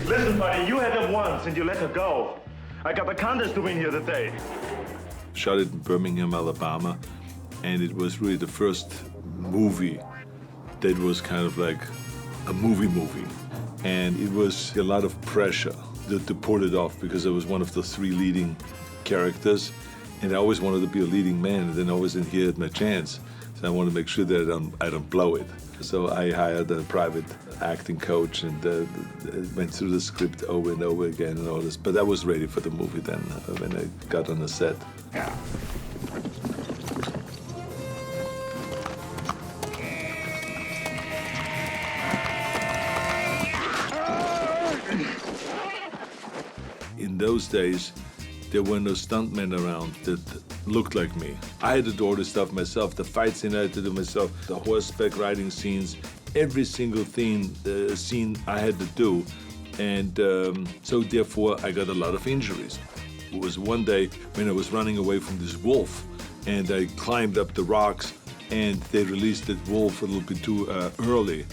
Listen, buddy, you had her once and you let her go. I got the contest to win here today. Shot it in Birmingham, Alabama, and it was really the first movie that was kind of like a movie. And it was a lot of pressure to pull it off because I was one of the three leading characters, and I always wanted to be a leading man, and then I always didn't hear my chance. So I wanted to make sure that I don't blow it. So I hired a private acting coach and went through the script over and over again and all this. But I was ready for the movie then when I got on the set. Yeah. In those days, there were no stuntmen around that looked like me. I had to do all this stuff myself. The fight scene I had to do myself, the horseback riding scenes, every single scene I had to do. And so therefore, I got a lot of injuries. It was one day when I was running away from this wolf, and I climbed up the rocks, and they released that wolf a little bit too early,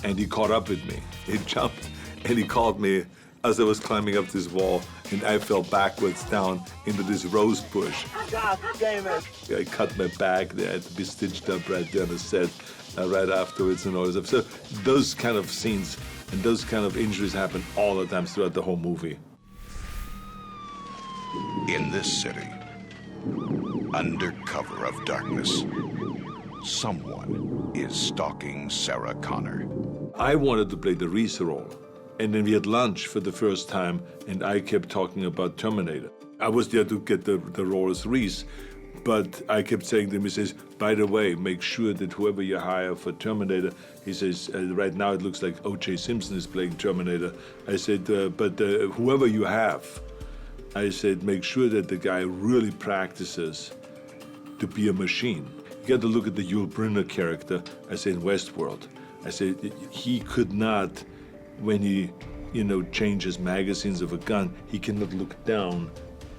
and he caught up with me. He jumped, and he caught me as I was climbing up this wall, and I fell backwards down into this rose bush. God damn it. I cut my back. They had to be stitched up right there on the set right afterwards and all this stuff. So those kind of scenes and those kind of injuries happen all the time throughout the whole movie. In this city, under cover of darkness, someone is stalking Sarah Connor. I wanted to play the Reese role. And then we had lunch for the first time, and I kept talking about Terminator. I was there to get the role as Reese, but I kept saying to him, he says, by the way, make sure that whoever you hire for Terminator, he says, right now it looks like O.J. Simpson is playing Terminator. I said, but whoever you have, I said, make sure that the guy really practices to be a machine. You got to look at the Yul Brynner character, I said, in Westworld. I said, he could not, when he, changes magazines of a gun, he cannot look down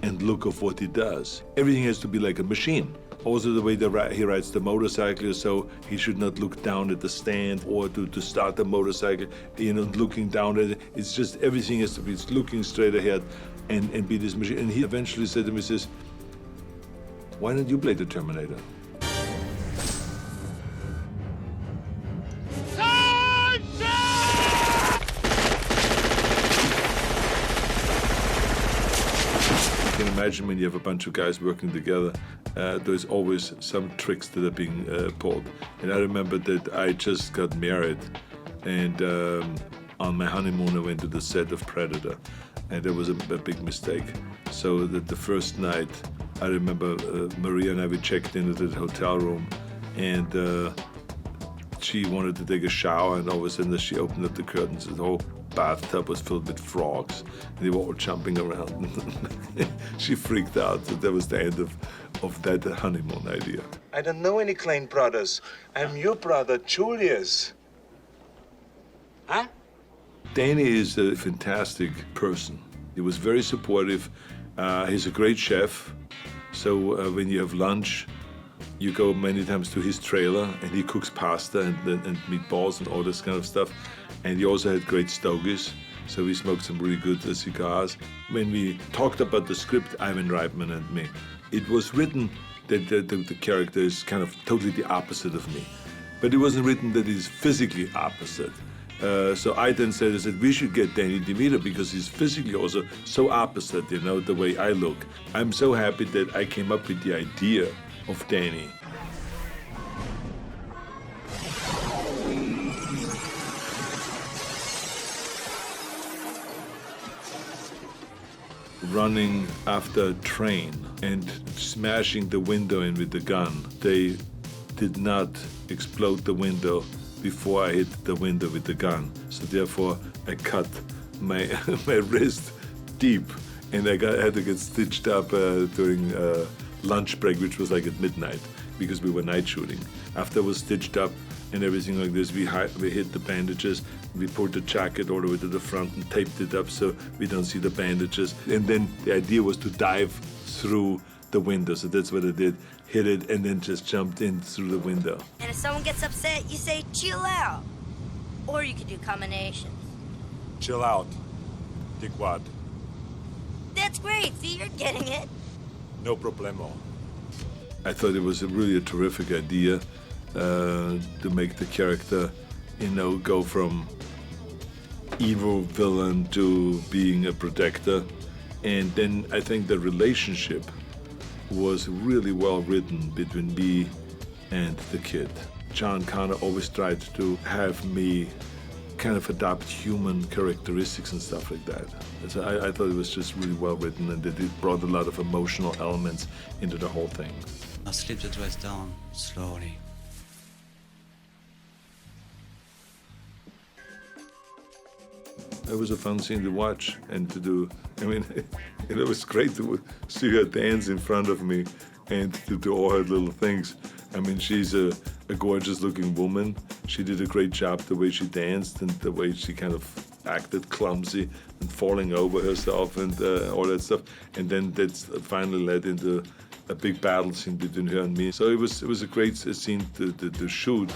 and look of what he does. Everything has to be like a machine. Also the way he rides the motorcycle, so he should not look down at the stand or to start the motorcycle, looking down at it. It's just everything has to be looking straight ahead and be this machine. And he eventually said to me, he says, why don't you play the Terminator? Imagine when you have a bunch of guys working together, there's always some tricks that are being pulled. And I remember that I just got married, and on my honeymoon I went to the set of Predator, and there was a big mistake. So that the first night, I remember Maria and I, we checked into the hotel room, and she wanted to take a shower, and all of a sudden she opened up the curtains, and the whole bathtub was filled with frogs, and they were all jumping around. She freaked out. So that was the end of that honeymoon idea. I don't know any Klein brothers. I'm your brother, Julius. Huh? Danny is a fantastic person. He was very supportive. He's a great chef. So when you have lunch, you go many times to his trailer, and he cooks pasta and meatballs and all this kind of stuff. And he also had great stogies, so we smoked some really good cigars. When we talked about the script, Ivan Reitman and me, it was written that the character is kind of totally the opposite of me. But it wasn't written that he's physically opposite. So I then said, we should get Danny DeVito because he's physically also so opposite, the way I look. I'm so happy that I came up with the idea of Danny. Running after a train and smashing the window in with the gun. They did not explode the window before I hit the window with the gun. So therefore, I cut my wrist deep, and I had to get stitched up during lunch break, which was like at midnight, because we were night shooting. After I was stitched up and everything like this, we hit the bandages. We pulled the jacket all the way to the front and taped it up so we don't see the bandages. And then the idea was to dive through the window. So that's what I did, hit it, and then just jumped in through the window. And if someone gets upset, you say, chill out. Or you could do combinations. Chill out. Think what? That's great. See, you're getting it. No problemo. I thought it was really a terrific idea to make the character, go from evil villain to being a protector. And then I think the relationship was really well written between me and the kid. John Connor always tried to have me kind of adopt human characteristics and stuff like that. So I thought it was just really well written, and that it brought a lot of emotional elements into the whole thing. I slipped the dress down slowly. It was a fun scene to watch and to do. I mean, it was great to see her dance in front of me and to do all her little things. I mean, she's a gorgeous-looking woman. She did a great job the way she danced and the way she kind of acted clumsy and falling over herself and all that stuff. And then that's finally led into a big battle scene between her and me. So it was a great scene to shoot.